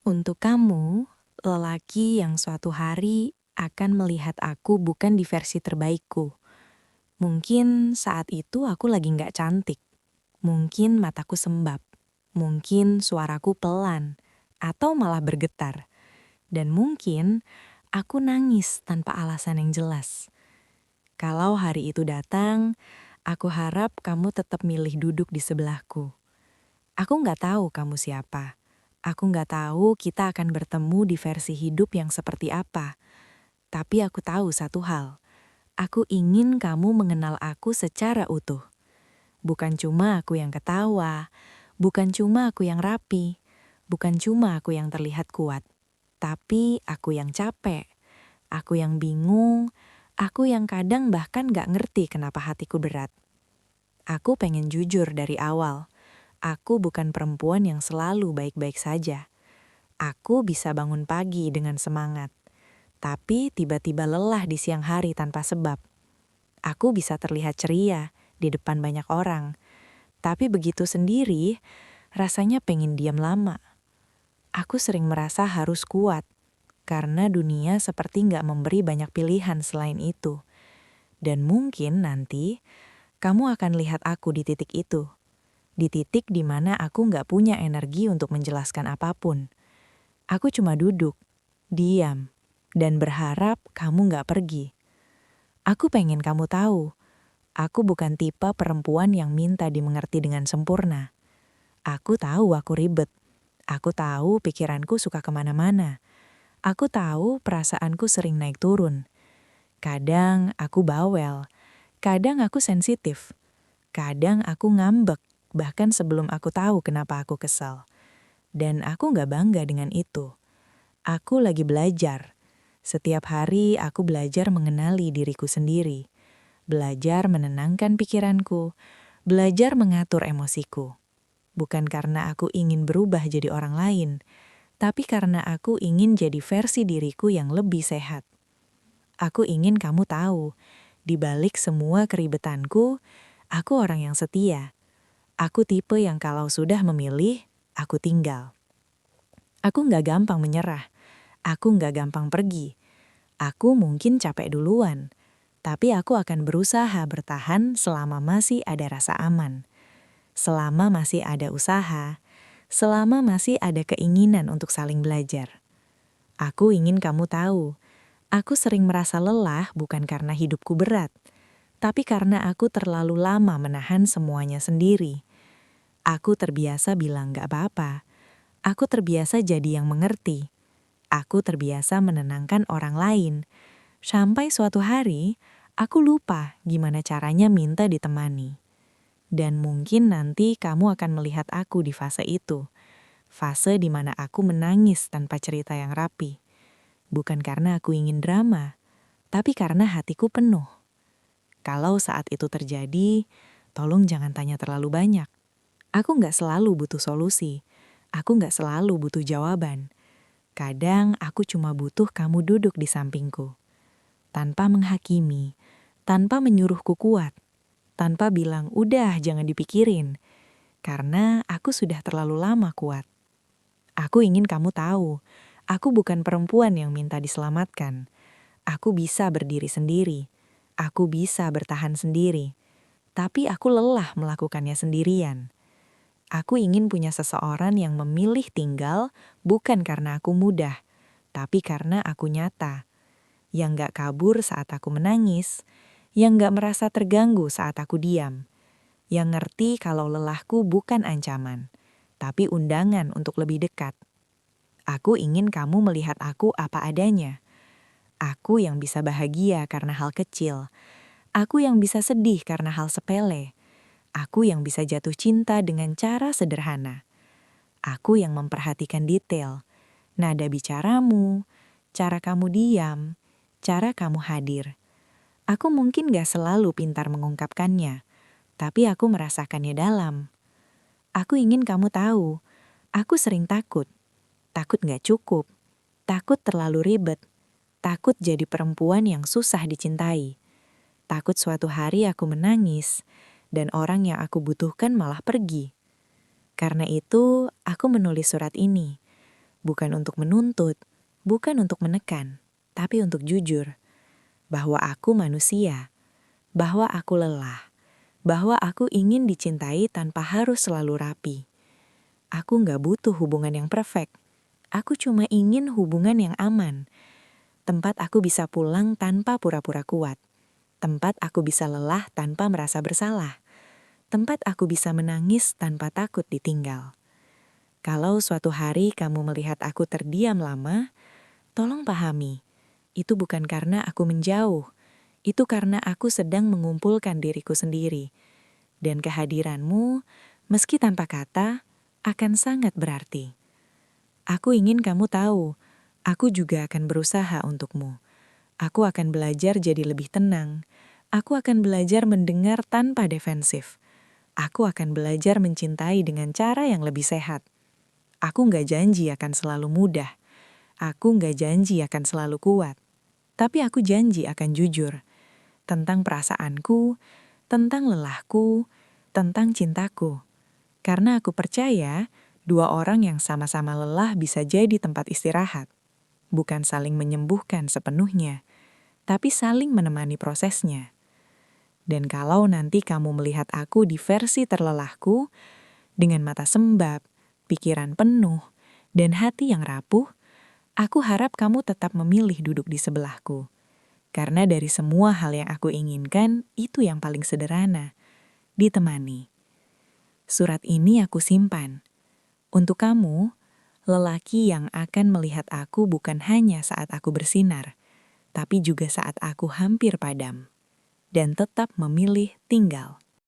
Untuk kamu, lelaki yang suatu hari akan melihat aku bukan di versi terbaikku. Mungkin saat itu aku lagi nggak cantik. Mungkin mataku sembab. Mungkin suaraku pelan. Atau malah bergetar. Dan mungkin aku nangis tanpa alasan yang jelas. Kalau hari itu datang, aku harap kamu tetap milih duduk di sebelahku. Aku nggak tahu kamu siapa. Aku nggak tahu kita akan bertemu di versi hidup yang seperti apa. Tapi aku tahu satu hal. Aku ingin kamu mengenal aku secara utuh. Bukan cuma aku yang ketawa, bukan cuma aku yang rapi, bukan cuma aku yang terlihat kuat. Tapi aku yang capek, aku yang bingung, aku yang kadang bahkan nggak ngerti kenapa hatiku berat. Aku pengen jujur dari awal. Aku bukan perempuan yang selalu baik-baik saja. Aku bisa bangun pagi dengan semangat, tapi tiba-tiba lelah di siang hari tanpa sebab. Aku bisa terlihat ceria di depan banyak orang, tapi begitu sendiri, rasanya pengen diam lama. Aku sering merasa harus kuat, karena dunia seperti nggak memberi banyak pilihan selain itu. Dan mungkin nanti, kamu akan lihat aku di titik itu. Di titik di mana aku nggak punya energi untuk menjelaskan apapun. Aku cuma duduk, diam, dan berharap kamu nggak pergi. Aku pengen kamu tahu, aku bukan tipe perempuan yang minta dimengerti dengan sempurna. Aku tahu aku ribet. Aku tahu pikiranku suka kemana-mana. Aku tahu perasaanku sering naik turun. Kadang aku bawel, kadang aku sensitif, kadang aku ngambek, bahkan sebelum aku tahu kenapa aku kesal. Dan aku nggak bangga dengan itu. Aku lagi belajar. Setiap hari aku belajar mengenali diriku sendiri, belajar menenangkan pikiranku, belajar mengatur emosiku. Bukan karena aku ingin berubah jadi orang lain, tapi karena aku ingin jadi versi diriku yang lebih sehat. Aku ingin kamu tahu, di balik semua keribetanku, aku orang yang setia. Aku tipe yang kalau sudah memilih, aku tinggal. Aku nggak gampang menyerah. Aku nggak gampang pergi. Aku mungkin capek duluan, tapi aku akan berusaha bertahan selama masih ada rasa aman. Selama masih ada usaha, selama masih ada keinginan untuk saling belajar. Aku ingin kamu tahu, aku sering merasa lelah bukan karena hidupku berat, tapi karena aku terlalu lama menahan semuanya sendiri. Aku terbiasa bilang gak apa-apa. Aku terbiasa jadi yang mengerti. Aku terbiasa menenangkan orang lain. Sampai suatu hari, aku lupa gimana caranya minta ditemani. Dan mungkin nanti kamu akan melihat aku di fase itu. Fase di mana aku menangis tanpa cerita yang rapi. Bukan karena aku ingin drama, tapi karena hatiku penuh. Kalau saat itu terjadi, tolong jangan tanya terlalu banyak. Aku nggak selalu butuh solusi. Aku nggak selalu butuh jawaban. Kadang aku cuma butuh kamu duduk di sampingku. Tanpa menghakimi, tanpa menyuruhku kuat, tanpa bilang, udah jangan dipikirin. Karena aku sudah terlalu lama kuat. Aku ingin kamu tahu, aku bukan perempuan yang minta diselamatkan. Aku bisa berdiri sendiri. Aku bisa bertahan sendiri. Tapi aku lelah melakukannya sendirian. Aku ingin punya seseorang yang memilih tinggal bukan karena aku mudah, tapi karena aku nyata. Yang gak kabur saat aku menangis, yang gak merasa terganggu saat aku diam, yang ngerti kalau lelahku bukan ancaman, tapi undangan untuk lebih dekat. Aku ingin kamu melihat aku apa adanya. Aku yang bisa bahagia karena hal kecil. Aku yang bisa sedih karena hal sepele. Aku yang bisa jatuh cinta dengan cara sederhana. Aku yang memperhatikan detail, nada bicaramu, cara kamu diam, cara kamu hadir. Aku mungkin gak selalu pintar mengungkapkannya, tapi aku merasakannya dalam. Aku ingin kamu tahu, aku sering takut. Takut gak cukup, takut terlalu ribet, takut jadi perempuan yang susah dicintai. Takut suatu hari aku menangis, dan orang yang aku butuhkan malah pergi. Karena itu, aku menulis surat ini. Bukan untuk menuntut, bukan untuk menekan, tapi untuk jujur. Bahwa aku manusia, bahwa aku lelah, bahwa aku ingin dicintai tanpa harus selalu rapi. Aku nggak butuh hubungan yang perfect. Aku cuma ingin hubungan yang aman. Tempat aku bisa pulang tanpa pura-pura kuat. Tempat aku bisa lelah tanpa merasa bersalah. Tempat aku bisa menangis tanpa takut ditinggal. Kalau suatu hari kamu melihat aku terdiam lama, tolong pahami, itu bukan karena aku menjauh. Itu karena aku sedang mengumpulkan diriku sendiri. Dan kehadiranmu, meski tanpa kata, akan sangat berarti. Aku ingin kamu tahu, aku juga akan berusaha untukmu. Aku akan belajar jadi lebih tenang. Aku akan belajar mendengar tanpa defensif. Aku akan belajar mencintai dengan cara yang lebih sehat. Aku nggak janji akan selalu mudah. Aku nggak janji akan selalu kuat. Tapi aku janji akan jujur. Tentang perasaanku, tentang lelahku, tentang cintaku. Karena aku percaya, dua orang yang sama-sama lelah bisa jadi tempat istirahat. Bukan saling menyembuhkan sepenuhnya, tapi saling menemani prosesnya. Dan kalau nanti kamu melihat aku di versi terlelahku, dengan mata sembab, pikiran penuh, dan hati yang rapuh, aku harap kamu tetap memilih duduk di sebelahku. Karena dari semua hal yang aku inginkan, itu yang paling sederhana, ditemani. Surat ini aku simpan. Untuk kamu, lelaki yang akan melihat aku bukan hanya saat aku bersinar, tapi juga saat aku hampir padam. Dan tetap memilih tinggal.